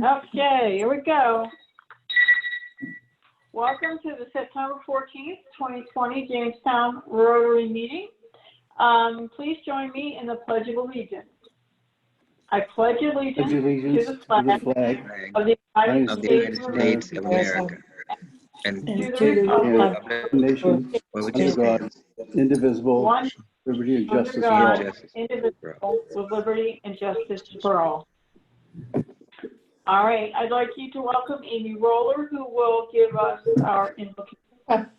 Okay, here we go. Welcome to the September 14th, 2020 Jamestown Rotary meeting. Please join me in the Pledge of Allegiance. I pledge allegiance to the flag of the United States of America and to to the the republic nation, for under God, indivisible, one liberty and under justice for God, all. indivisible, with liberty and justice for all. All right, I'd like you to welcome Amy Roller, who will give us our invocation.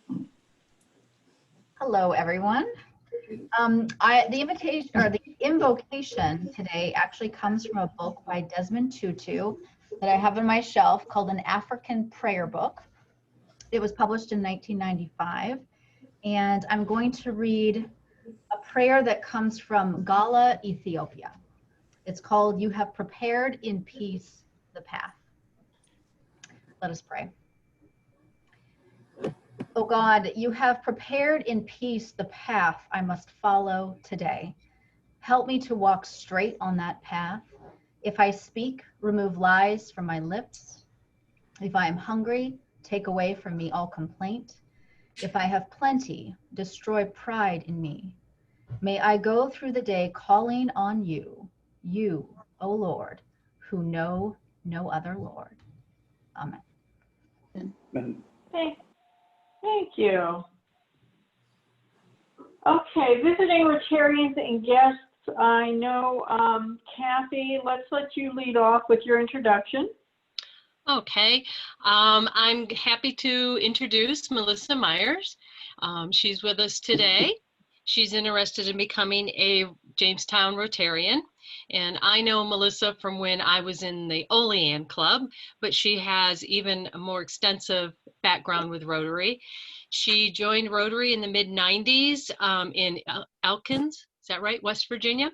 Hello, everyone. The invocation today actually comes from a book by Desmond Tutu that I have on my shelf called An African Prayer Book. It was published in 1995, and I'm going to read a prayer that comes from Gala, Ethiopia. It's called, "You have prepared in peace the path." Let us pray. O God, you have prepared in peace the path I must follow today. Help me to walk straight on that path. If I speak, remove lies from my lips. If I am hungry, take away from me all complaint. If I have plenty, destroy pride in me. May I go through the day calling on you, O Lord, who know no other Lord. Amen. Amen. Thank you. Okay, visiting Rotarians and guests, I know, Kathy, let's let you lead off with your introduction. Okay, I'm happy to introduce Melissa Myers. She's with us today. She's interested in becoming a Jamestown Rotarian. And I know Melissa from when I was in the Olean Club, but she has even a more extensive background with Rotary. She joined Rotary in the mid-90s in Elkins, is that right, West Virginia?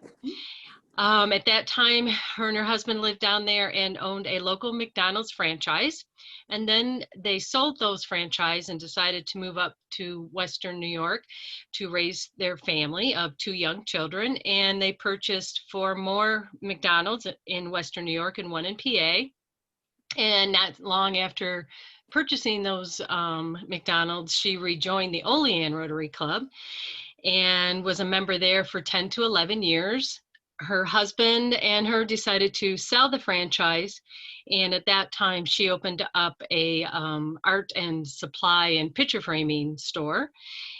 At that time, her and her husband lived down there and owned a local McDonald's franchise. And then they sold those franchise and decided to move up to Western New York to raise their family of 2 young children. And they purchased 4 more McDonald's in Western New York and 1 in PA. And not long after purchasing those McDonald's, she rejoined the Olean Rotary Club and was a member there for 10 to 11 years. Her husband and her decided to sell the franchise, and at that time she opened up a art and supply and picture framing store.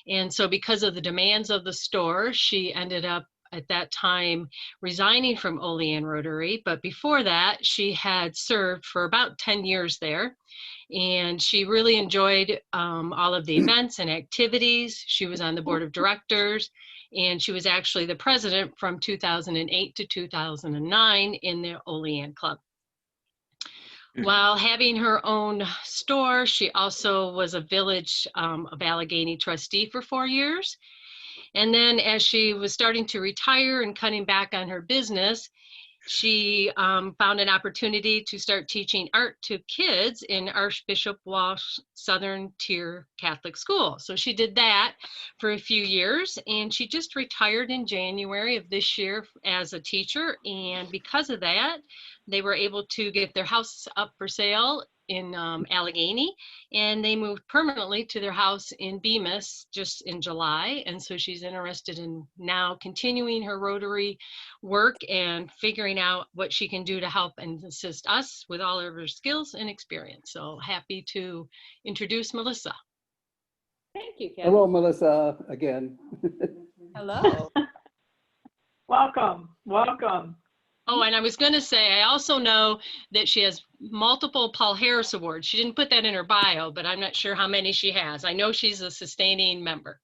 And so because of the demands of the store, she ended up at that time resigning from Olean Rotary. But before that, she had served for about 10 years there. And she really enjoyed all of the events and activities. She was on the board of directors, and she was actually the president from 2008 to 2009 in the Olean Club. While having her own store, she also was a Village of Allegheny trustee for 4 years. And then as she was starting to retire and cutting back on her business, she found an opportunity to start teaching art to kids in Archbishop Walsh Southern Tier Catholic School. So she did that for a few years, and she just retired in January of this year as a teacher. And because of that, they were able to get their house up for sale in Allegheny, and they moved permanently to their house in Bemis just in July. And so she's interested in now continuing her Rotary work and figuring out what she can do to help and assist us with all of her skills and experience. So happy to introduce Melissa. Thank you, Kathy. Hello, Melissa, again. Hello. Welcome, welcome. Oh, and I was going to say, I also know that she has multiple Paul Harris Awards. She didn't put that in her bio, but I'm not sure how many she has. I know she's a sustaining member.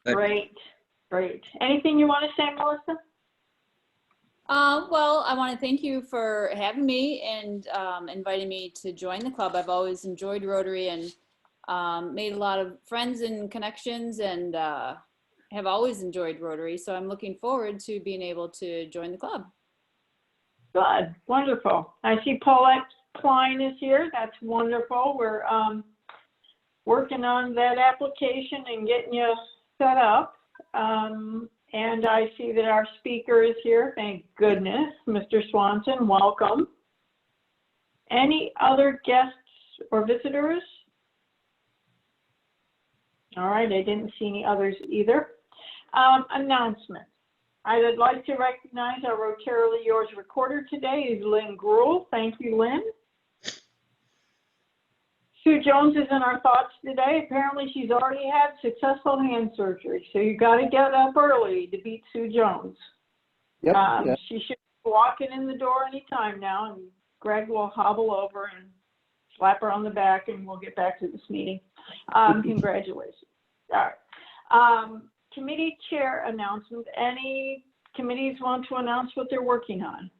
Great, great. Anything you want to say, Melissa? Well, I want to thank you for having me and inviting me to join the club. I've always enjoyed Rotary and made a lot of friends and connections, and have always enjoyed Rotary. So I'm looking forward to being able to join the club. Good, wonderful. I see Paulette Klein is here. That's wonderful. We're working on that application and getting you set up. And I see that our speaker is here. Thank goodness. Mr. Swanson, welcome. Any other guests or visitors? All right, I didn't see any others either. Announcements. I would like to recognize our Rotary Yours recorder today is Lynn Gruhl. Thank you, Lynn. Sue Jones is in our thoughts today. Apparently she's already had successful hand surgery, so you got to get up early to beat Sue Jones. Yep, She should be walking in the door anytime now, and Greg will hobble over and slap her on the back, and we'll get back to this meeting. Congratulations. All right. Committee chair announcement. Any committees want to announce what they're working on?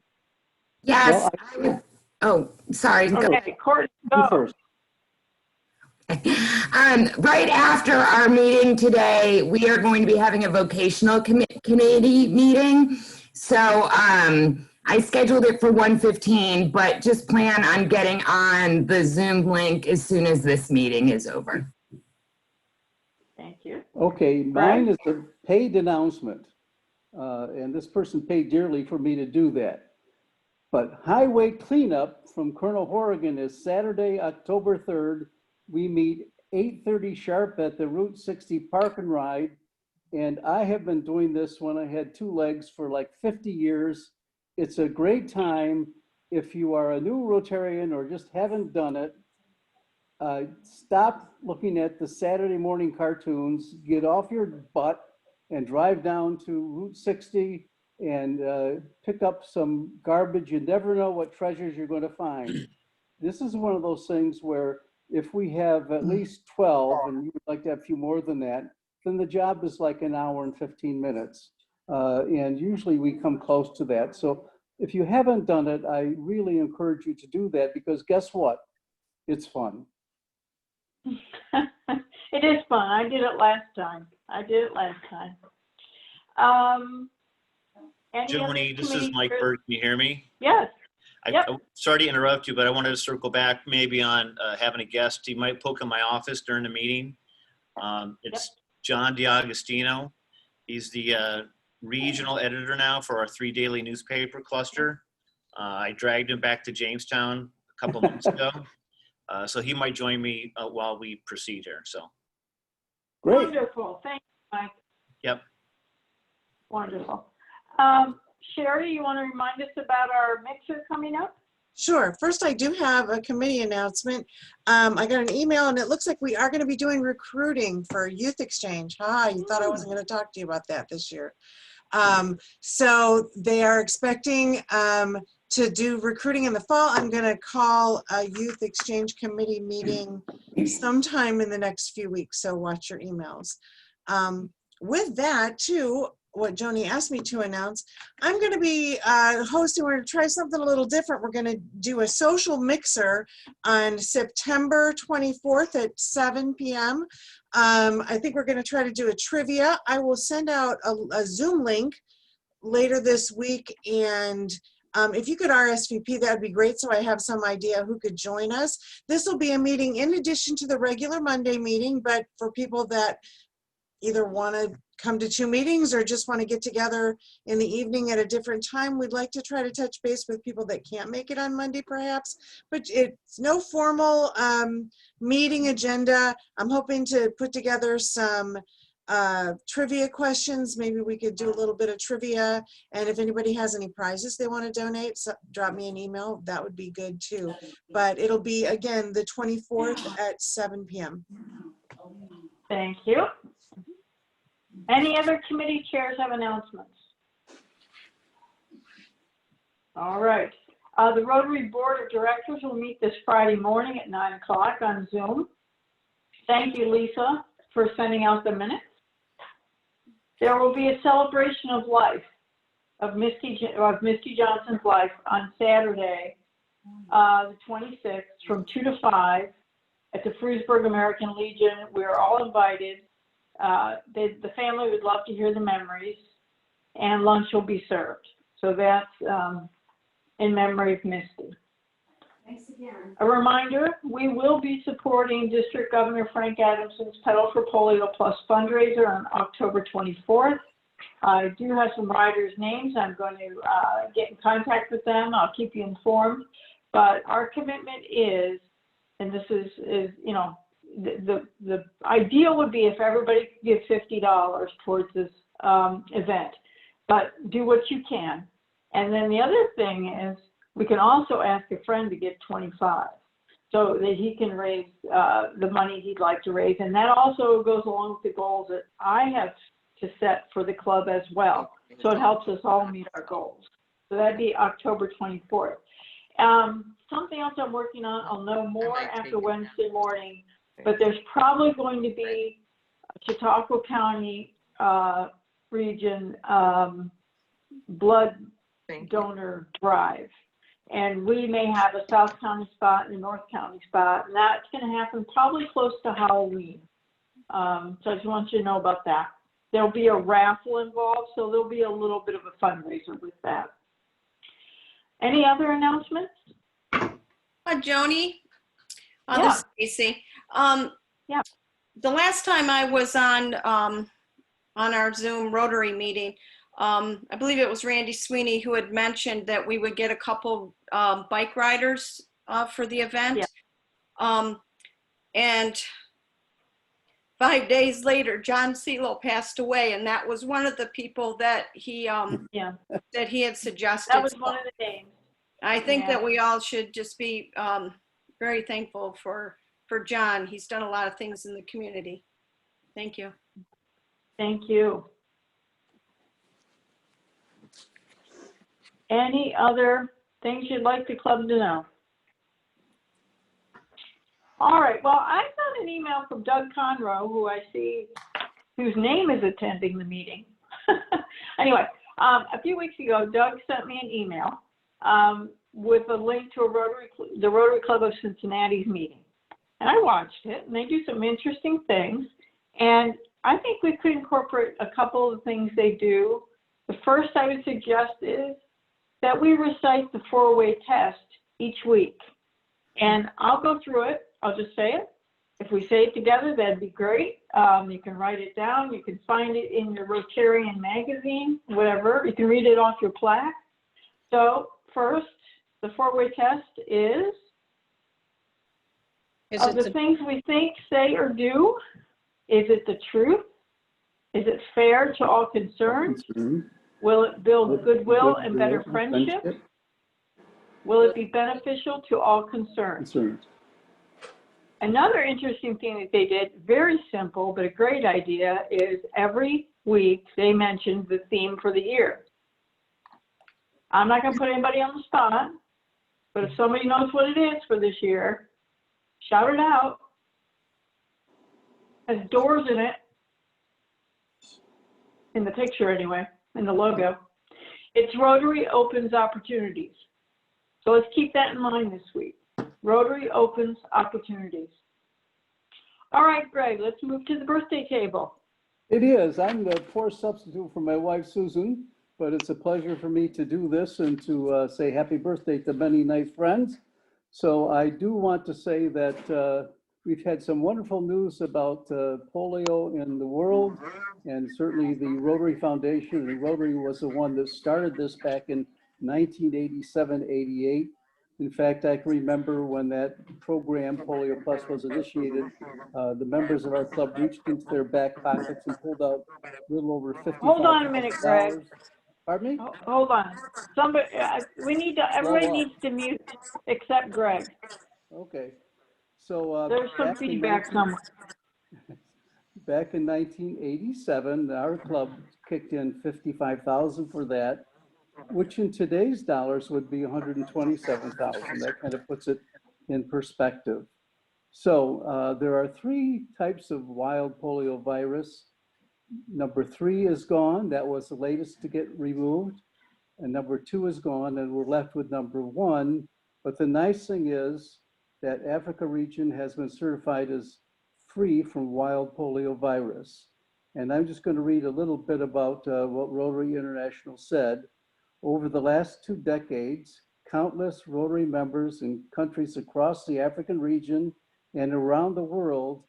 Yes. Well, Oh, sorry. Okay, Courtney, You go. first. Right after our meeting today, we are going to be having a vocational committee meeting. So I scheduled it for 1:15, but just plan on getting on the Zoom link as soon as this meeting is over. Thank you. Okay, mine is a paid announcement. And this person paid dearly for me to do that. But highway cleanup from Colonel Horrigan is Saturday, October 3rd. We meet 8:30 sharp at the Route 60 Park and Ride. And I have been doing this when I had two legs for like 50 years. It's a great time. If you are a new Rotarian or just haven't done it, stop looking at the Saturday morning cartoons, get off your butt and drive down to Route 60 and pick up some garbage. You never know what treasures you're going to find. This is one of those things where if we have at least 12, and we would like to have a few more than that, then the job is like an hour and 15 minutes. And usually we come close to that. So if you haven't done it, I really encourage you to do that, because guess what? It's fun. It is fun. I did it last time. Joni, this is Mike Bird. Can you hear me? Yes. Yep. Sorry to interrupt you, but I wanted to circle back maybe on having a guest. He might poke in my office during the meeting. It's John DiAgostino. He's the regional editor now for our 3 daily newspaper cluster. I dragged him back to Jamestown a couple months ago. So he might join me while we proceed here. So great. Wonderful. Thank you, Mike. Yep. Wonderful. Sherry, you want to remind us about our mixer coming up? Sure. First, I do have a committee announcement. I got an email, and it looks like we are going to be doing recruiting for Youth Exchange. You thought I wasn't going to talk to you about that this year. So they are expecting to do recruiting in the fall. I'm going to call a Youth Exchange Committee meeting sometime in the next few weeks, so watch your emails. With that, too, what Joni asked me to announce, I'm going to be hosting, we're going to try something a little different. We're going to do a social mixer on September 24th at 7 p.m. I think we're going to try to do a trivia. I will send out a Zoom link later this week, and if you could RSVP, that would be great, so I have some idea who could join us. This will be a meeting in addition to the regular Monday meeting, but for people that either want to come to 2 meetings or just want to get together in the evening at a different time, we'd like to try to touch base with people that can't make it on Monday perhaps, but it's no formal meeting agenda. I'm hoping to put together some trivia questions. Maybe we could do a little bit of trivia, and if anybody has any prizes they want to donate, so drop me an email. That would be good too. But it'll be, again, the 24th at 7 p.m. Thank you. Any other committee chairs have announcements? All right. The Rotary Board of Directors will meet this Friday morning at 9 o'clock on Zoom. Thank you, Lisa, for sending out the minutes. There will be a celebration of life, of Misty Johnson's life on Saturday, the 26th, from 2 to 5 at the Frewsburg American Legion. We're all invited. The family would love to hear the memories, and lunch will be served. So that's in memory of Misty. Thanks again. A reminder, we will be supporting District Governor Frank Adamson's Pedal for Polio Plus fundraiser on October 24th. I do have some riders' names. I'm going to get in contact with them. I'll keep you informed. But our commitment is, and this is you know, the ideal would be if everybody could give $50 towards this event, but do what you can. And then the other thing is we can also ask a friend to give 25 so that he can raise the money he'd like to raise. And that also goes along with the goals that I have to set for the club as well. So it helps us all meet our goals. So that'd be October 24th. Something else I'm working on, I'll know more after Wednesday morning, but there's probably going to be a Chautauqua County region blood donor drive. And we may have a South County spot and a North County spot, and that's going to happen probably close to Halloween. So I just want you to know about that. There'll be a raffle involved, so there'll be a little bit of a fundraiser with that. Any other announcements? Joni, Yeah. this is Stacy. Yeah. The last time I was on our Zoom Rotary meeting, I believe it was Randy Sweeney who had mentioned that we would get a couple bike riders for the event. Yeah. And 5 days later, John Celo passed away, and that was one of the people that he that he had suggested. That was one of the names. I think that we all should just be very thankful for John. He's done a lot of things in the community. Thank you. Thank you. Any other things you'd like the club to know? All right, well, I got an email from Doug Conroe, who I see, whose name is attending the meeting. Anyway, a few weeks ago, Doug sent me an email with a link to the Rotary Club of Cincinnati's meeting. And I watched it, and they do some interesting things. And I think we could incorporate a couple of things they do. The first I would suggest is that we recite the 4-way test each week. And I'll go through it. I'll just say it. If we say it together, that'd be great. You can write it down. You can find it in your Rotarian magazine, whatever. You can read it off your plaque. So first, the 4-way test is of the things we think, say, or do, is it the truth? Is it fair to all concerned? Will it build goodwill and better friendship? Will it be beneficial to all concerned? Another interesting thing that they did, very simple, but a great idea, is every week they mentioned the theme for the year. I'm not going to put anybody on the spot, but if somebody knows what it is for this year, shout it out. It has doors in it, in the picture anyway, in the logo. It's Rotary Opens Opportunities. So let's keep that in mind this week. Rotary Opens Opportunities. All right, Greg, let's move to the birthday table. It is. I'm the poor substitute for my wife, Susan, but it's a pleasure for me to do this and to say happy birthday to many nice friends. So I do want to say that we've had some wonderful news about polio in the world, and certainly the Rotary Foundation, and Rotary was the one that started this back in 1987-88. In fact, I can remember when that program, Polio Plus, was initiated, the members of our club reached into their back pockets and pulled out a little over $50,000. Hold on a minute, Greg. Pardon me? Hold on. Somebody, everybody needs to mute except Greg. Okay. So there's some feedback somewhere. Back in 1987, our club kicked in $55,000 for that, which in today's dollars would be $127,000. That kind of puts it in perspective. So there are 3 types of wild polio virus. Number 3 is gone. That was the latest to get removed. And number 2 is gone, and we're left with number 1. But the nice thing is that Africa region has been certified as free from wild polio virus. And I'm just going to read a little bit about what Rotary International said. Over the last 2 decades, countless Rotary members in countries across the African region and around the world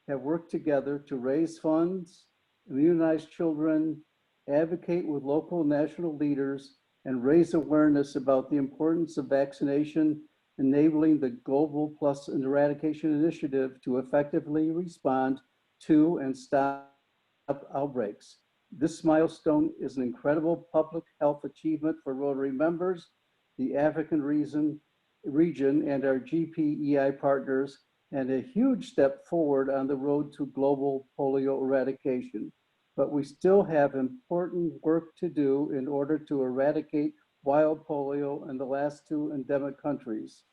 have worked together to raise funds, immunize children, advocate with local and national leaders, and raise awareness about the importance of vaccination, enabling the Global Plus Eradication Initiative to effectively respond to and stop outbreaks. This milestone is an incredible public health achievement for Rotary members, the African region, and our GPEI partners, and a huge step forward on the road to global polio eradication. But we still have important work to do in order to eradicate wild polio in the last 2 endemic countries.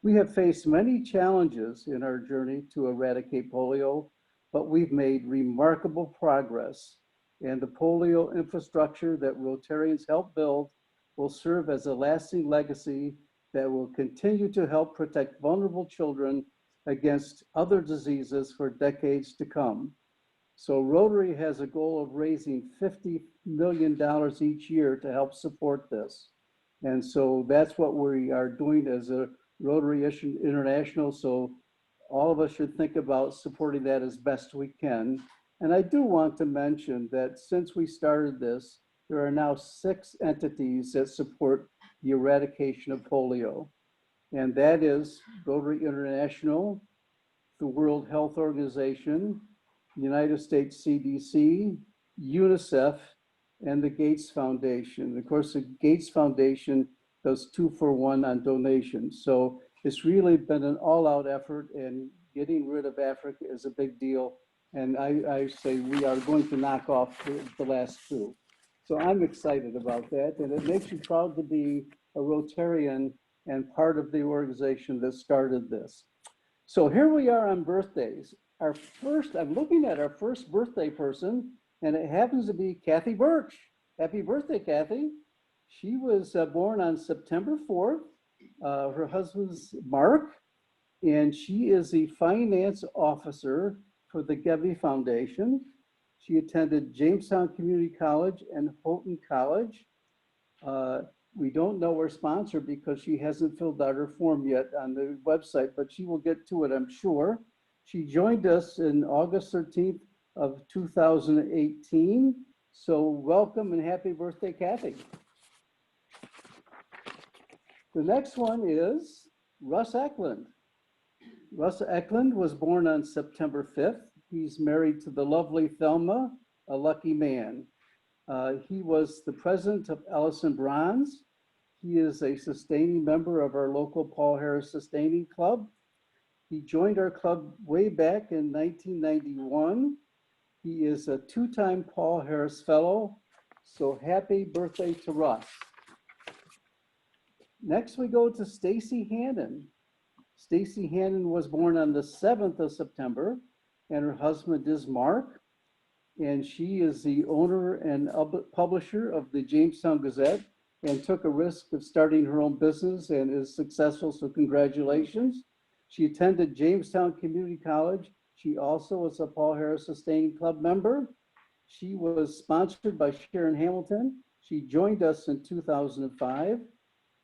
We have faced many challenges in our journey to eradicate polio, but we've made remarkable progress, and the polio infrastructure that Rotarians helped build will serve as a lasting legacy that will continue to help protect vulnerable children against other diseases for decades to come. So Rotary has a goal of raising $50 million each year to help support this. And so that's what we are doing as a Rotary International. So all of us should think about supporting that as best we can. And I do want to mention that since we started this, there are now 6 entities that support the eradication of polio. And that is Rotary International, the World Health Organization, the United States CDC, UNICEF, and the Gates Foundation. Of course, the Gates Foundation does 2-for-1 on donations. So it's really been an all-out effort, and getting rid of Africa is a big deal. And I say we are going to knock off the last 2. So I'm excited about that, and it makes me proud to be a Rotarian and part of the organization that started this. So here we are on birthdays. I'm looking at our first birthday person, and it happens to be Kathy Birch. Happy birthday, Kathy. She was born on September 4th. Her husband's Mark, and she is the finance officer for the Gevy Foundation. She attended Jamestown Community College and Houghton College. We don't know her sponsor because she hasn't filled out her form yet on the website, but she will get to it, I'm sure. She joined us in August 13th of 2018. So welcome and happy birthday, Kathy. The next one is Russ Eklund. Russ Eklund was born on September 5th. He's married to the lovely Thelma, a lucky man. He was the president of Ellison Bronze. He is a sustaining member of our local Paul Harris Sustaining Club. He joined our club way back in 1991. He is a 2-time Paul Harris Fellow. So happy birthday to Russ. Next we go to Stacy Hannon. Stacy Hannon was born on the 7th of September, and her husband is Mark. And she is the owner and publisher of the Jamestown Gazette, and took a risk of starting her own business and is successful, so congratulations. She attended Jamestown Community College. She also was a Paul Harris Sustaining Club member. She was sponsored by Sharon Hamilton. She joined us in 2005.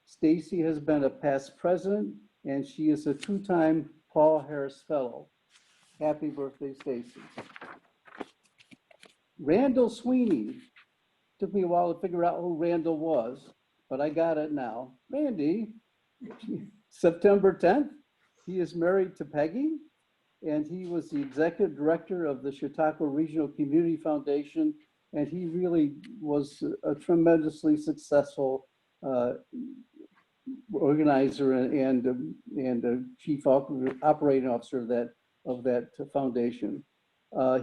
Stacy has been a past president, and she is a 2-time Paul Harris Fellow. Happy birthday, Stacy. Randall Sweeney. Took me a while to figure out who Randall was, but I got it now. Randy, September 10th, he is married to Peggy, and he was the executive director of the Chautauqua Regional Community Foundation, and he really was a tremendously successful organizer and a chief operating officer of that foundation.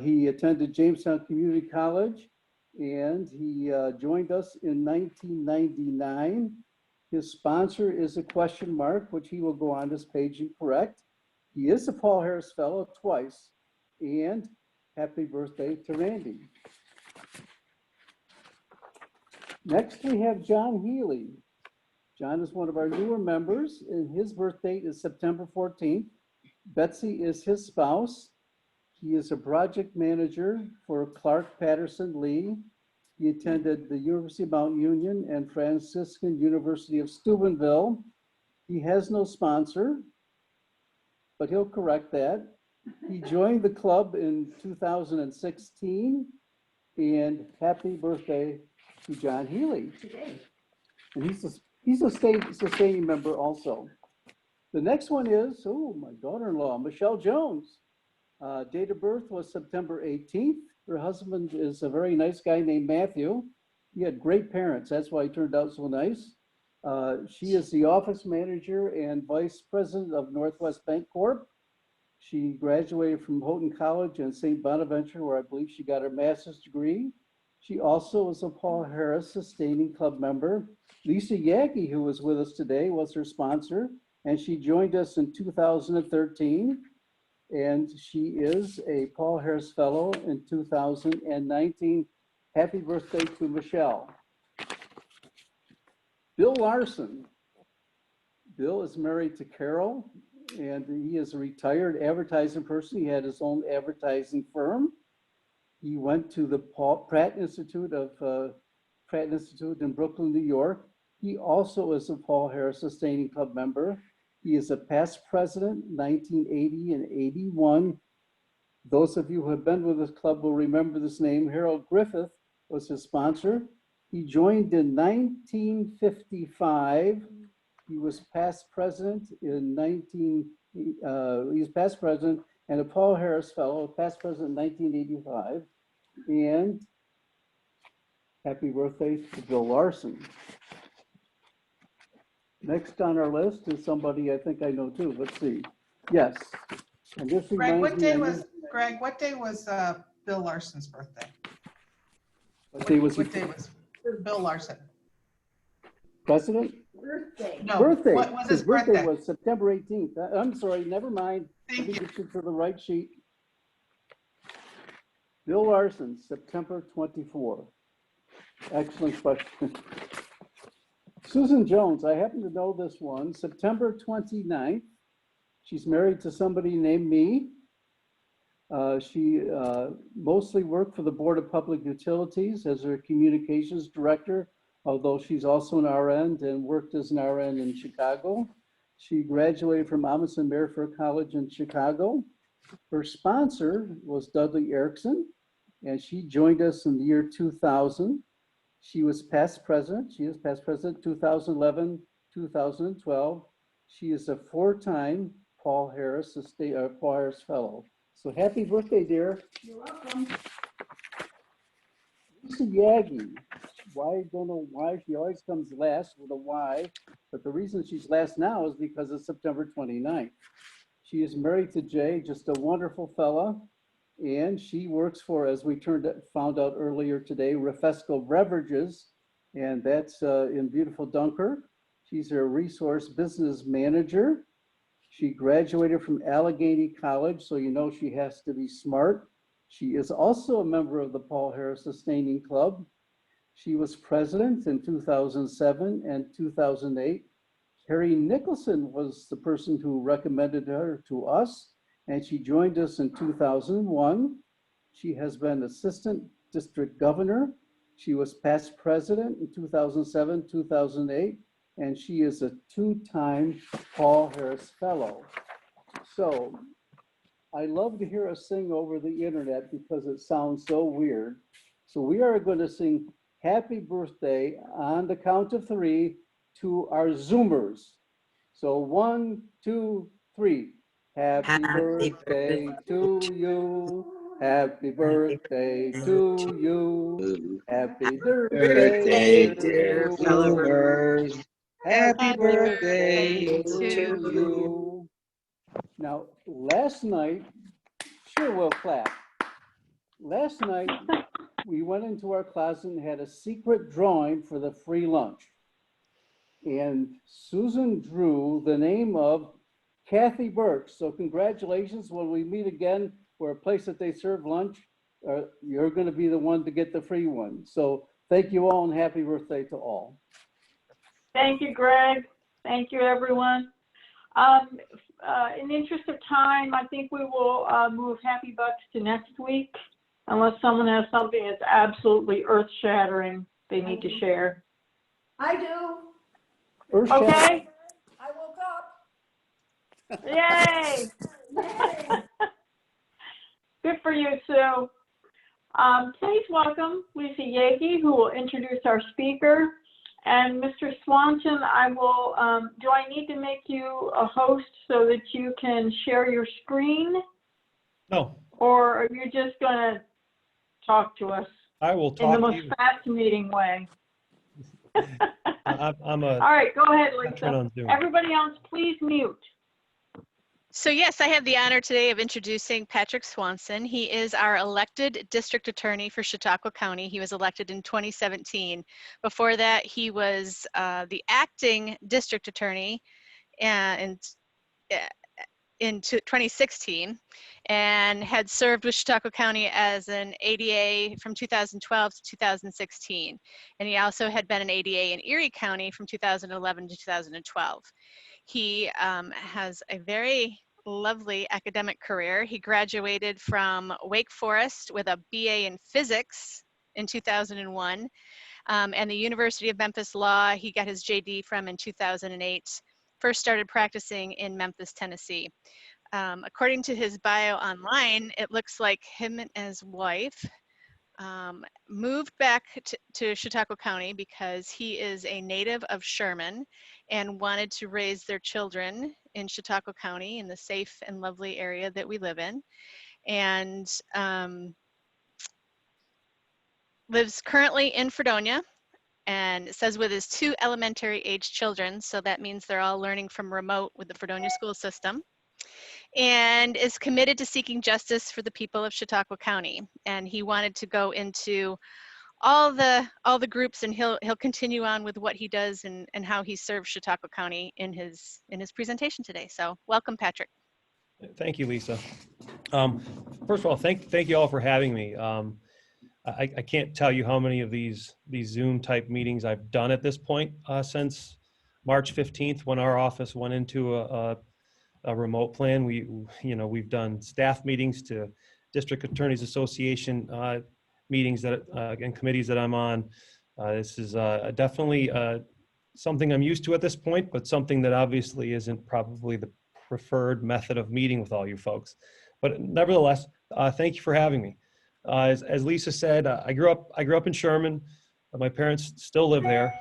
He attended Jamestown Community College, and he joined us in 1999. His sponsor is a question mark, which he will go on this page and correct. He is a Paul Harris Fellow twice, and happy birthday to Randy. Next, we have John Healy. John is one of our newer members, and his birth date is September 14th. Betsy is his spouse. He is a project manager for Clark Patterson Lee. He attended the University of Mount Union and Franciscan University of Steubenville. He has no sponsor, but he'll correct that. He joined the club in 2016. And happy birthday to John Healy. And he's a sustaining member also. The next one is, oh, my daughter-in-law, Michelle Jones. Date of birth was September 18th. Her husband is a very nice guy named Matthew. He had great parents. That's why he turned out so nice. She is the office manager and vice president of Northwest Bank Corp. She graduated from Houghton College and St. Bonaventure, where I believe she got her master's degree. She also is a Paul Harris Sustaining Club member. Lisa Yaggy, who was with us today, was her sponsor, and she joined us in 2013. And she is a Paul Harris Fellow in 2019. Happy birthday to Michelle. Bill Larson. Bill is married to Carol, and he is a retired advertising person. He had his own advertising firm. He went to the Pratt Institute in Brooklyn, New York. He also is a Paul Harris Sustaining Club member. He is a past president, 1980 and 81. Those of you who have been with this club will remember this name. Harold Griffith was his sponsor. He joined in 1955. He was past president in he was past president and a Paul Harris Fellow, past president in 1985. And happy birthday to Bill Larson. Next on our list is somebody I think I know too. Let's see. Yes. And this Greg, what day reminds me. was Bill Larson's birthday? What day was Bill Larson? President? Birthday. No. Birthday. What was his birthday? Was September 18th. I'm sorry, never mind. Thank you. Get you to the right sheet. Bill Larson, September 24. Excellent question. Susan Jones, I happen to know this one, September 29th. She's married to somebody named me. She mostly worked for the Board of Public Utilities as her communications director, although she's also an RN and worked as an RN in Chicago. She graduated from Amundsen Merrifield College in Chicago. Her sponsor was Dudley Erickson, and she joined us in the year 2000. She was past president. She is past president 2011, 2012. She is a four-time Paul Harris Fellow. So happy birthday, dear. You're welcome. Lisa Yaggy. I don't know why she always comes last with a Y, but the reason she's last now is because it's September 29th. She is married to Jay, just a wonderful fella, and she works for, as we found out earlier today, Refresco Beverages, and that's in beautiful Dunker. She's a resource business manager. She graduated from Allegheny College, so you know she has to be smart. She is also a member of the Paul Harris Sustaining Club. She was president in 2007 and 2008. Harry Nicholson was the person who recommended her to us, and she joined us in 2001. She has been assistant district governor. She was past president in 2007, 2008, and she is a two-time Paul Harris Fellow. So I love to hear us sing over the internet because it sounds so weird. So we are going to sing happy birthday on the count of three to our Zoomers. So 1, 2, 3. Happy birthday to you. Happy birthday to you. Happy birthday, dear Zoomers. Happy birthday to you. Now, last night, sure, we'll clap. Last night, we went into our closet and had a secret drawing for the free lunch. And Susan drew the name of Kathy Birch. So congratulations. When we meet again for a place that they serve lunch, you're going to be the one to get the free one. So thank you all and happy birthday to all. Thank you, Greg. Thank you, everyone. In the interest of time, I think we will move Happy Bucks to next week, unless someone has something that's absolutely earth-shattering they need to share. I do. Okay? I woke up. Yay! Yay. Good for you, Sue. Please welcome Lisa Yagi, who will introduce our speaker. And Mr. Swanson, do I need to make you a host so that you can share your screen? No. Or are you just going to talk to us? I will In the talk to most you. fascinating way. I'm a All right, go ahead, veteran Lisa. on Zoom. Everybody else, please mute. So yes, I have the honor today of introducing Patrick Swanson. He is our elected district attorney for Chautauqua County. He was elected in 2017. Before that, he was the acting district attorney in 2016 and had served with Chautauqua County as an ADA from 2012 to 2016. And he also had been an ADA in Erie County from 2011 to 2012. He has a very lovely academic career. He graduated from Wake Forest with a BA in physics in 2001, and the University of Memphis Law he got his JD from in 2008. First started practicing in Memphis, Tennessee. According to his bio online, it looks like him and his wife moved back to Chautauqua County because he is a native of Sherman and wanted to raise their children in Chautauqua County in the safe and lovely area that we live in, and lives currently in Fredonia, and it says with his 2 elementary age children, so that means they're all learning from remote with the Fredonia school system, and is committed to seeking justice for the people of Chautauqua County. And he wanted to go into all the groups, and he'll continue on with what he does and how he serves Chautauqua County in his presentation today. So welcome, Patrick. Thank you, Lisa. First of all, thank you all for having me. I can't tell you how many of these Zoom type meetings I've done at this point since March 15th, when our office went into a remote plan. We've done staff meetings to District Attorneys Association meetings and committees that I'm on. This is definitely something I'm used to at this point, but something that obviously isn't probably the preferred method of meeting with all you folks. But nevertheless, thank you for having me. As Lisa said, I grew up in Sherman. My parents still live there.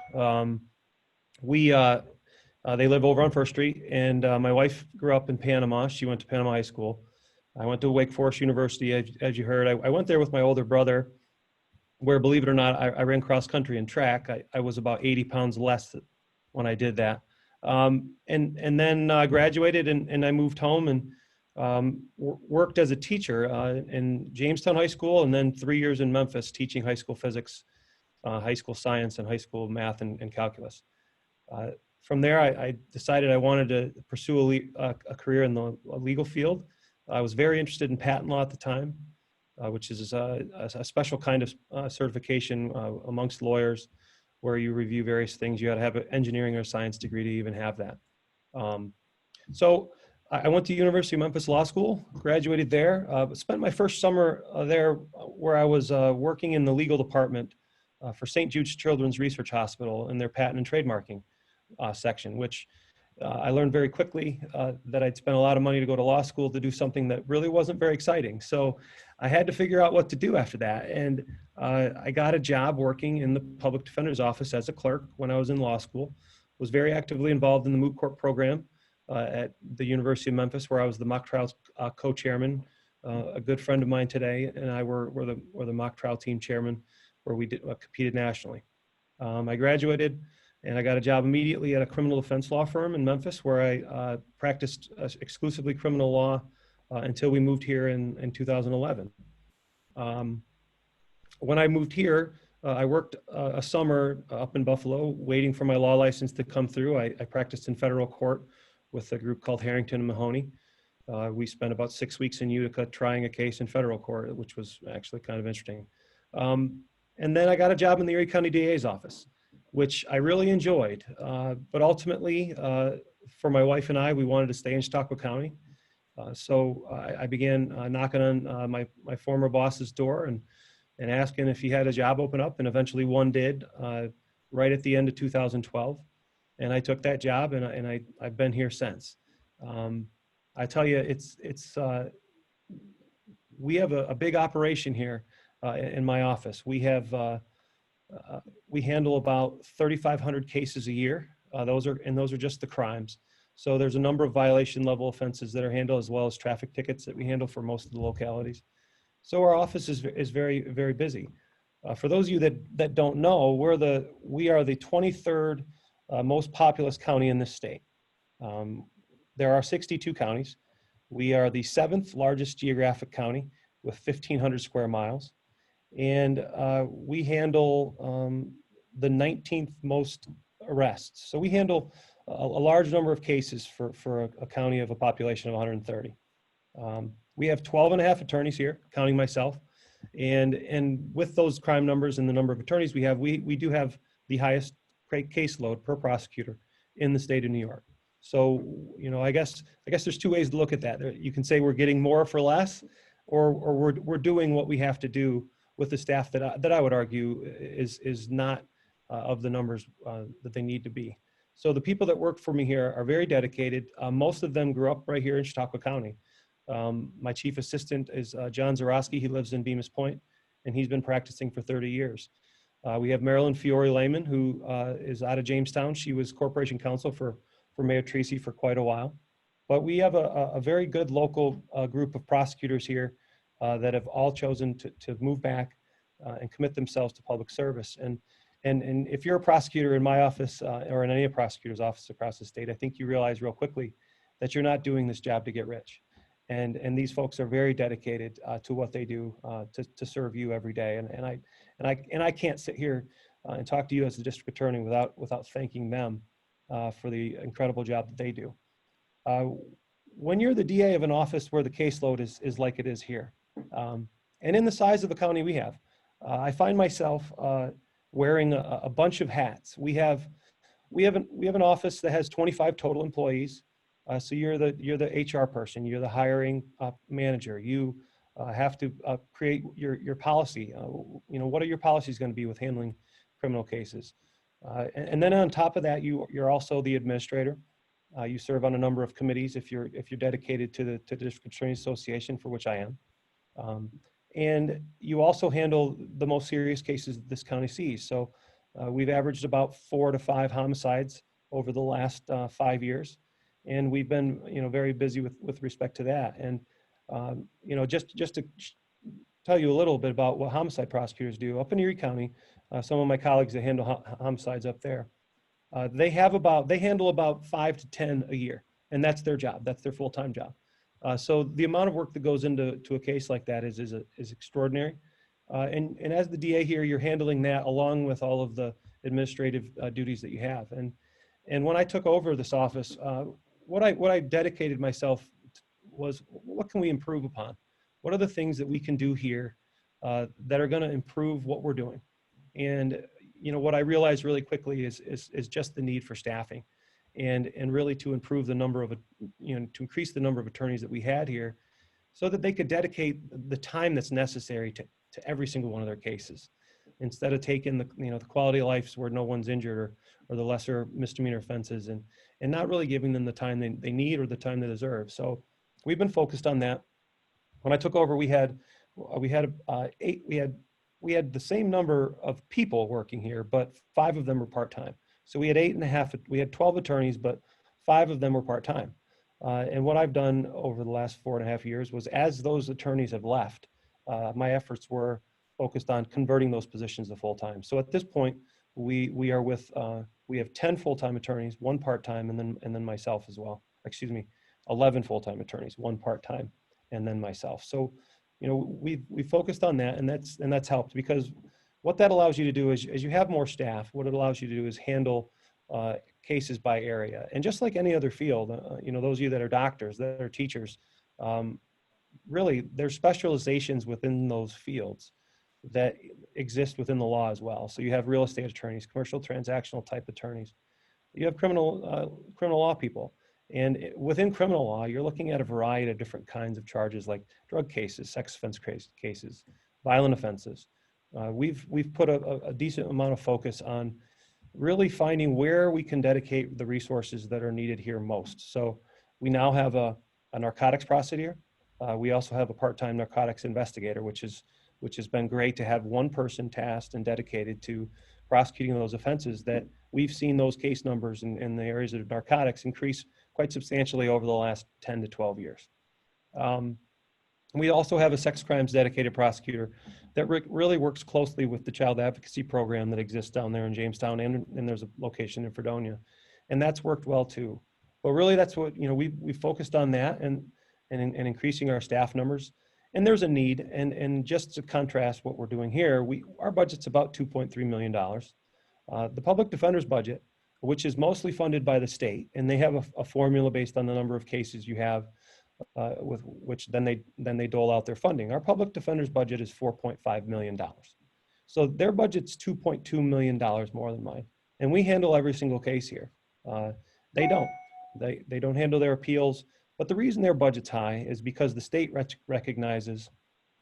They live over on First Street, and my wife grew up in Panama. She went to Panama High School. I went to Wake Forest University, as you heard. I went there with my older brother, where, believe it or not, I ran cross country and track. I was about 80 pounds less when I did that. And then graduated, and I moved home and worked as a teacher in Jamestown High School, and then 3 years in Memphis teaching high school physics, high school science, and high school math and calculus. From there, I decided I wanted to pursue a career in the legal field. I was very interested in patent law at the time, which is a special kind of certification amongst lawyers, where you review various things. You got to have an engineering or science degree to even have that. So I went to University of Memphis Law School, graduated there, spent my first summer there where I was working in the legal department for St. Jude's Children's Research Hospital in their patent and trademarking section, which I learned very quickly that I'd spent a lot of money to go to law school to do something that really wasn't very exciting. So I had to figure out what to do after that. And I got a job working in the public defender's office as a clerk when I was in law school. Was very actively involved in the moot court program at the University of Memphis, where I was the mock trials co-chairman. A good friend of mine today and I were the mock trial team chairman, where we competed nationally. I graduated, and I got a job immediately at a criminal defense law firm in Memphis, where I practiced exclusively criminal law until we moved here in 2011. When I moved here, I worked a summer up in Buffalo, waiting for my law license to come through. I practiced in federal court with a group called Harrington and Mahoney. We spent about 6 weeks in Utica trying a case in federal court, which was actually kind of interesting. And then I got a job in the Erie County DA's office, which I really enjoyed. But ultimately, for my wife and I, we wanted to stay in Chautauqua County. So I began knocking on my former boss's door and asking if he had a job open up, and eventually one did right at the end of 2012. And I took that job, and I've been here since. I tell you, we have a big operation here in my office. We handle about 3,500 cases a year. Those are just the crimes. So there's a number of violation level offenses that are handled, as well as traffic tickets that we handle for most of the localities. So our office is very, very busy. For those of you that don't know, we are the 23rd most populous county in this state. There are 62 counties. We are the 7th largest geographic county with 1,500 square miles. And we handle the 19th most arrests. So we handle a large number of cases for a county of a population of 130. We have 12 and a half attorneys here, counting myself. And with those crime numbers and the number of attorneys we have, we do have the highest caseload per prosecutor in the state of New York. So, you know, I guess there's two ways to look at that. You can say we're getting more for less, or we're doing what we have to do with the staff that I would argue is not of the numbers that they need to be. So the people that work for me here are very dedicated. Most of them grew up right here in Chautauqua County. My chief assistant is John Zarowski. He lives in Bemis Point, and he's been practicing for 30 years. We have Marilyn Fiore-Lehman, who is out of Jamestown. She was corporation counsel for Mayor Tracy for quite a while. But we have a very good local group of prosecutors here that have all chosen to move back and commit themselves to public service. And if you're a prosecutor in my office or in any prosecutor's office across the state, I think you realize real quickly that you're not doing this job to get rich. And these folks are very dedicated to what they do to serve you every day. And I can't sit here and talk to you as the district attorney without thanking them for the incredible job that they do. When you're the DA of an office where the caseload is like it is here, and in the size of the county we have, I find myself wearing a bunch of hats. We have an office that has 25 total employees. So you're the HR person, you're the hiring manager. You have to create your policy. You know, what are your policies going to be with handling criminal cases? And then on top of that, you're also the administrator. You serve on a number of committees if you're dedicated to the District Attorneys Association, for which I am. And you also handle the most serious cases this county sees. So we've averaged about 4 to 5 homicides over the last 5 years. And we've been, you know, very busy with respect to that. And, you know, just to tell you a little bit about what homicide prosecutors do up in Erie County, some of my colleagues that handle homicides up there, they handle about 5 to 10 a year, and that's their job. That's their full-time job. So the amount of work that goes into a case like that is extraordinary. And as the DA here, you're handling that along with all of the administrative duties that you have. And when I took over this office, what I dedicated myself to was, what can we improve upon? What are the things that we can do here that are going to improve what we're doing? And you know, what I realized really quickly is just the need for staffing, and really to improve the number of, you know, to increase the number of attorneys that we had here, so that they could dedicate the time that's necessary to every single one of their cases, instead of taking the quality of life where no one's injured, or the lesser misdemeanor offenses, and not really giving them the time they need or the time they deserve. So we've been focused on that. When I took over, we had the same number of people working here, but 5 of them were part-time. So we had 12 attorneys, but 5 of them were part-time. And what I've done over the last 4.5 years was, as those attorneys have left, my efforts were focused on converting those positions to full-time. So at this point, we have 10 full-time attorneys, 1 part-time, and then myself as well. 11 full-time attorneys, 1 part-time, and then myself. So, you know, we focused on that, and that's helped, because what that allows you to do is, as you have more staff, what it allows you to do is handle cases by area. And just like any other field, you know, those of you that are doctors, that are teachers, really there's specializations within those fields that exist within the law as well. So you have real estate attorneys, commercial transactional type attorneys. You have criminal law people. And within criminal law, you're looking at a variety of different kinds of charges, like drug cases, sex offense cases, violent offenses. We've put a decent amount of focus on really finding where we can dedicate the resources that are needed here most. So we now have a narcotics prosecutor. We also have a part-time narcotics investigator, which is which has been great to have one person tasked and dedicated to prosecuting those offenses, that we've seen those case numbers in the areas of narcotics increase quite substantially over the last 10 to 12 years. We also have a sex crimes dedicated prosecutor that really works closely with the child advocacy program that exists down there in Jamestown, and there's a location in Fredonia. And that's worked well too. But really that's what, we focused on that and increasing our staff numbers. And there's a need, and just to contrast what we're doing here, our budget's about $2.3 million. The public defender's budget, which is mostly funded by the state, and they have a formula based on the number of cases you have, with which then they dole out their funding. Our public defender's budget is $4.5 million. So their budget's $2.2 million more than mine. And we handle every single case here. They don't. They don't handle their appeals. But the reason their budget's high is because the state recognizes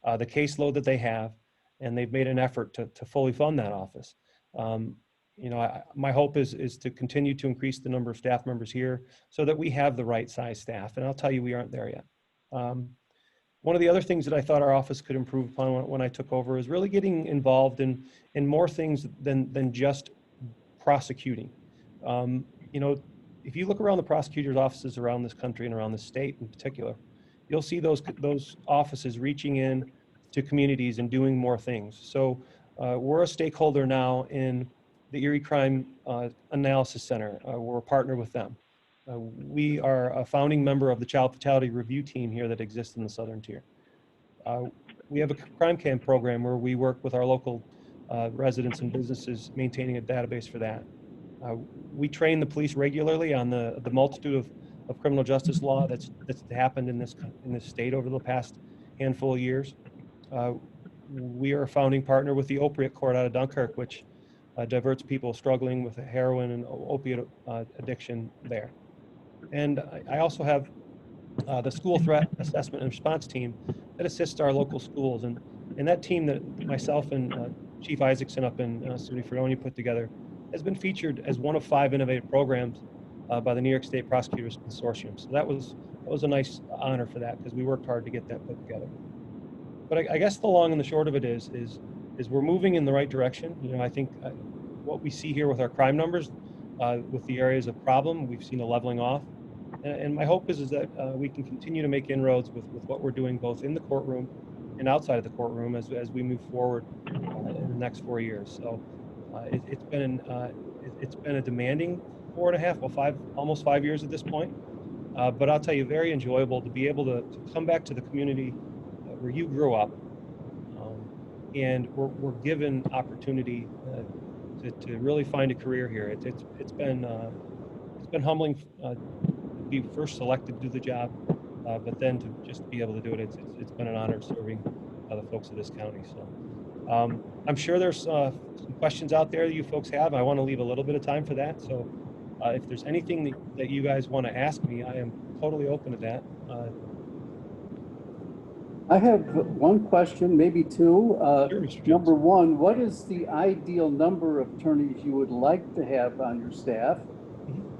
the caseload that they have, and they've made an effort to fully fund that office. My hope is to continue to increase the number of staff members here so that we have the right size staff. And I'll tell you, we aren't there yet. One of the other things that I thought our office could improve upon when I took over is really getting involved in more things than just prosecuting. If you look around the prosecutor's offices around this country and around the state in particular, you'll see those offices reaching in to communities and doing more things. So we're a stakeholder now in the Erie Crime Analysis Center. We're a partner with them. We are a founding member of the Child Fatality Review Team here that exists in the Southern Tier. We have a crime cam program where we work with our local residents and businesses, maintaining a database for that. We train the police regularly on the multitude of criminal justice law that's happened in this state over the past handful of years. We are a founding partner with the Opiate Court out of Dunkirk, which diverts people struggling with heroin and opiate addiction there. And I also have the School Threat Assessment and Response Team that assists our local schools. And that team that myself and Chief Isaacson up in SUNY Fredonia put together has been featured as one of 5 innovative programs by the New York State Prosecutors Consortium. So that was a nice honor for that, because we worked hard to get that put together. But I guess the long and the short of it is we're moving in the right direction. I think what we see here with our crime numbers, with the areas of problem, we've seen a leveling off. And my hope is that we can continue to make inroads with what we're doing both in the courtroom and outside of the courtroom as we move forward in the next 4 years. So it's been a demanding 4.5, well, almost 5 years at this point. But I'll tell you, very enjoyable to be able to come back to the community where you grew up, and we're given opportunity to really find a career here. It's been humbling to be first selected to do the job, but then to just be able to do it, it's been an honor serving the folks of this county. So I'm sure there's some questions out there that you folks have. I want to leave a little bit of time for that. So if there's anything that you guys want to ask me, I am totally open to that. I have one question, maybe two. Sure, Mr. Jones. Number one, what is the ideal number of attorneys you would like to have on your staff?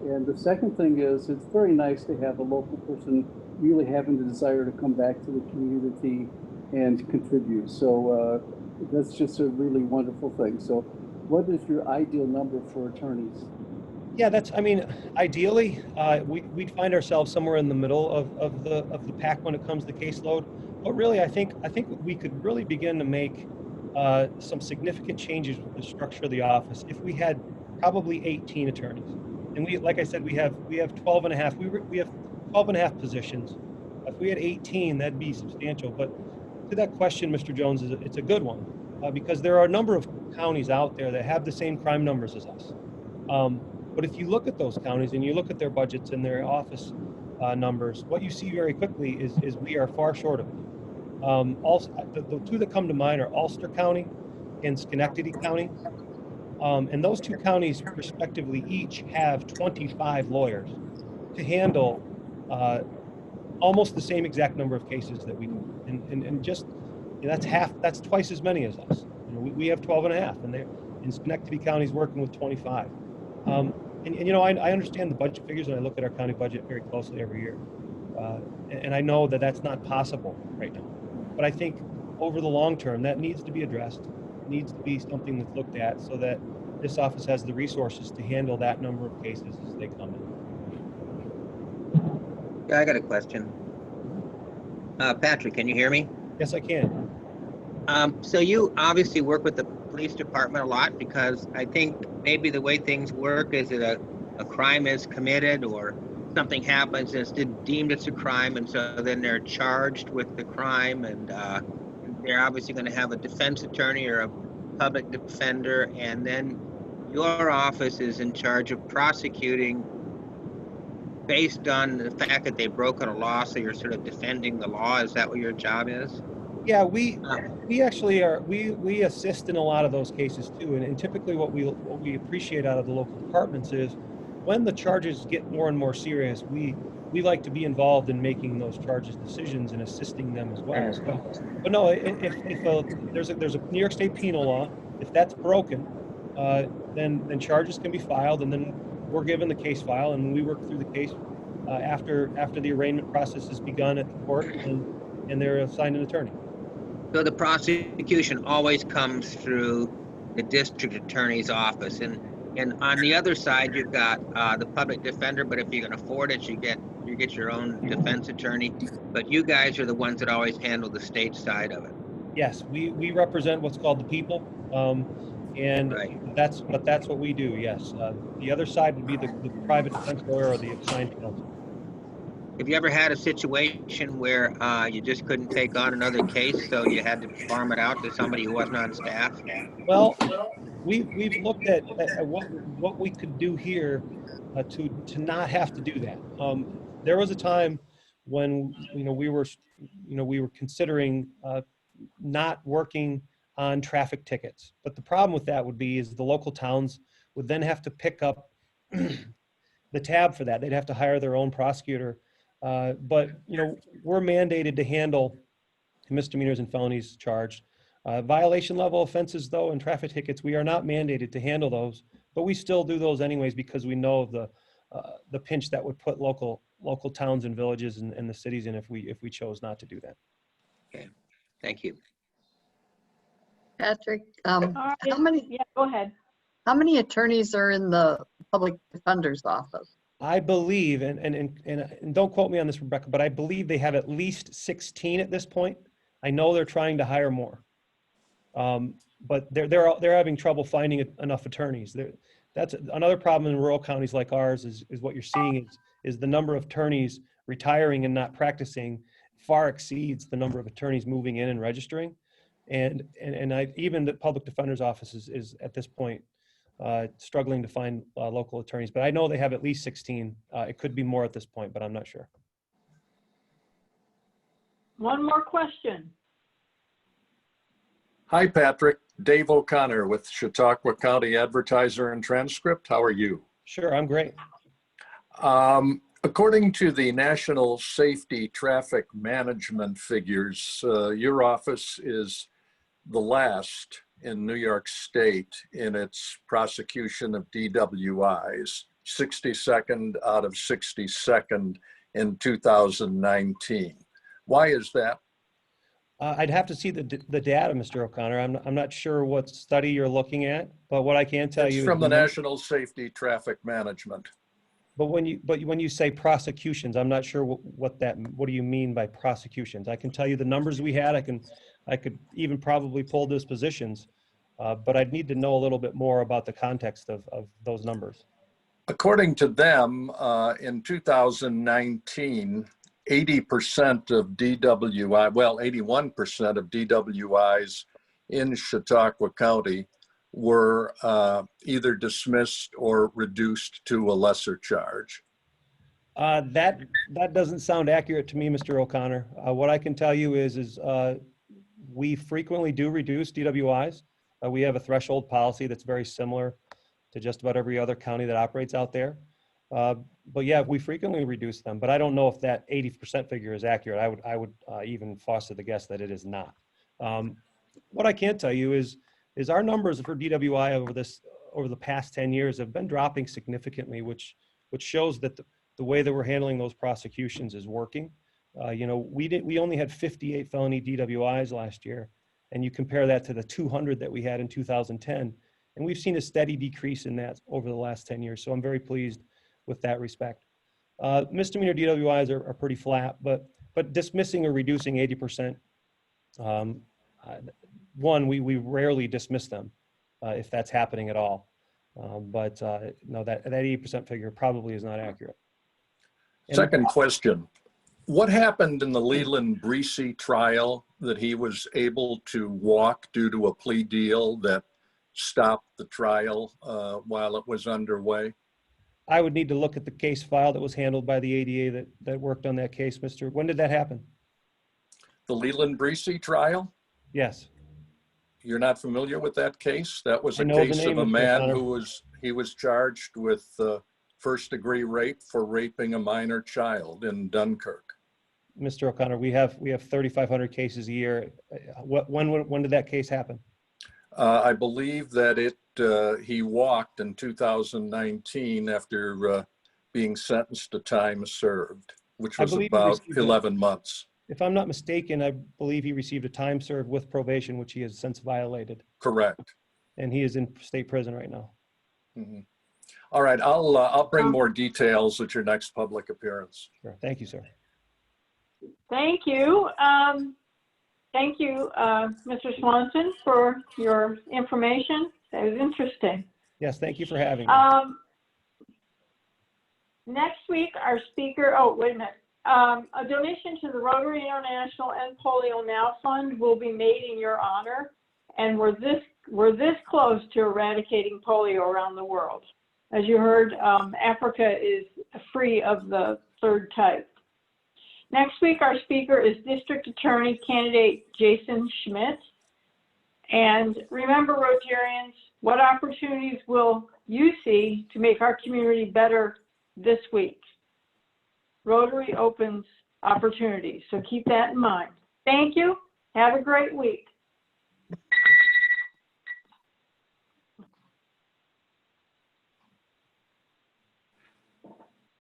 And the second thing is, it's very nice to have a local person really having the desire to come back to the community and contribute. So that's just a really wonderful thing. So what is your ideal number for attorneys? Yeah, ideally, we'd find ourselves somewhere in the middle of the pack when it comes to caseload. But really, I think we could really begin to make some significant changes with the structure of the office if we had probably 18 attorneys. And like I said, we have 12 and a half. We have 12 and a half positions. If we had 18, that'd be substantial. But to that question, Mr. Jones, it's a good one, because there are a number of counties out there that have the same crime numbers as us. But if you look at those counties and you look at their budgets and their office numbers, what you see very quickly is we are far short of it. Also, the two that come to mind are Ulster County and Schenectady County. And those two counties respectively each have 25 lawyers to handle almost the same exact number of cases that we do. And just, that's twice as many as us. We have 12 and a half, and Schenectady County's working with 25. I understand the budget figures, and I look at our county budget very closely every year. And I know that that's not possible right now. But I think over the long term, that needs to be addressed, needs to be something that's looked at so that this office has the resources to handle that number of cases as they come in. Yeah, I got a question. Patrick, can you hear me? Yes, I can. So you obviously work with the police department a lot, because I think maybe the way things work is that a crime is committed or something happens and it's deemed it's a crime, and so then they're charged with the crime, and they're obviously going to have a defense attorney or a public defender, and then your office is in charge of prosecuting based on the fact that they've broken a law, so you're sort of defending the law. Is that what your job is? Yeah, we actually are, we assist in a lot of those cases too. And typically what we appreciate out of the local departments is when the charges get more and more serious, we like to be involved in making those charges decisions and assisting them as well. So, but no, if there's a New York State penal law, if that's broken, then charges can be filed, and then we're given the case file, and we work through the case after the arraignment process has begun at the court, and they're assigned an attorney. So the prosecution always comes through the district attorney's office, and on the other side you've got the public defender. But if you can afford it, you get your own defense attorney. But you guys are the ones that always handle the state side of it. Yes, we represent what's called the people, and Right. that's what we do. Yes, the other side would be the private defense lawyer or the assigned counsel. Have you ever had a situation where you just couldn't take on another case, so you had to farm it out to somebody who wasn't on staff? Well, we've looked at what we could do here to not have to do that. There was a time when we were considering not working on traffic tickets, but the problem with that would be is the local towns would then have to pick up the tab for that. They'd have to hire their own prosecutor. But we're mandated to handle misdemeanors and felonies charged. Violation level offenses, though, and traffic tickets, we are not mandated to handle those, but we still do those anyways because we know of the pinch that would put local towns and villages and the cities in if we chose not to do that. Okay, thank you. Patrick, Yeah, go ahead. how many attorneys are in the public defender's office? I believe, and don't quote me on this, Rebecca, but I believe they have at least 16 at this point. I know they're trying to hire more, but they're having trouble finding enough attorneys. That's another problem in rural counties like ours is what you're seeing is the number of attorneys retiring and not practicing far exceeds the number of attorneys moving in and registering, and even the public defender's office is at this point struggling to find local attorneys, but I know they have at least 16. It could be more at this point, but I'm not sure. One more question. Hi, Patrick. Dave O'Connor with Chautauqua County Advertiser and Transcript. How are you? Sure, I'm great. According to the National Safety Traffic Management figures, your office is the last in New York State in its prosecution of DWIs, 62nd out of 62nd in 2019. Why is that? I'd have to see the data, Mr. O'Connor. I'm not sure what study you're looking at, but what I can tell you is from the National Safety Traffic Management. But when you say prosecutions, I'm not sure what do you mean by prosecutions? I can tell you the numbers we had. I could even probably pull dispositions, but I'd need to know a little bit more about the context of those numbers. According to them, in 2019, 80% of DWI, well, 81% of DWIs in Chautauqua County were either dismissed or reduced to a lesser charge. That doesn't sound accurate to me, Mr. O'Connor. What I can tell you is we frequently do reduce DWIs. We have a threshold policy that's very similar to just about every other county that operates out there. But yeah, we frequently reduce them, but I don't know if that 80% figure is accurate. I would even foster the guess that it is not. What I can tell you is our numbers for DWI over the past 10 years have been dropping significantly, which shows that the way that we're handling those prosecutions is working. We only had 58 felony DWIs last year, and you compare that to the 200 that we had in 2010, and we've seen a steady decrease in that over the last 10 years. So I'm very pleased with that respect. Misdemeanor DWIs are pretty flat, but dismissing or reducing 80%. We rarely dismiss them if that's happening at all. No, that 80% figure probably is not accurate. Second question. What happened in the Leland Breesy trial that he was able to walk due to a plea deal that stopped the trial while it was underway? I would need to look at the case file that was handled by the ADA that worked on that case, Mr. When did that happen? The Leland Breesy trial? Yes. You're not familiar with that case? That was a I know the case name, of a Mr. man O'Connor. he was charged with first-degree rape for raping a minor child in Dunkirk. Mr. O'Connor, we have 3,500 cases a year. When did that case happen? I believe that he walked in 2019 after being sentenced to time served, which was about 11 months. If I'm not mistaken, I believe he received a time served with probation, which he has since violated. Correct. And he is in state prison right now. Mm-hmm. All right, I'll bring more details at your next public appearance. Sure. Thank you, sir. Thank you. Thank you, Mr. Swanson, for your information. That was interesting. Yes, thank you for having me. Next week, our speaker, oh, wait a minute. A donation to the Rotary International End Polio Now Fund will be made in your honor, and we're this close to eradicating polio around the world. As you heard, Africa is free of the third type. Next week, our speaker is District Attorney candidate Jason Schmidt. And remember, Rotarians, what opportunities will you see to make our community better this week? Rotary opens opportunities, so keep that in mind. Thank you. Have a great week.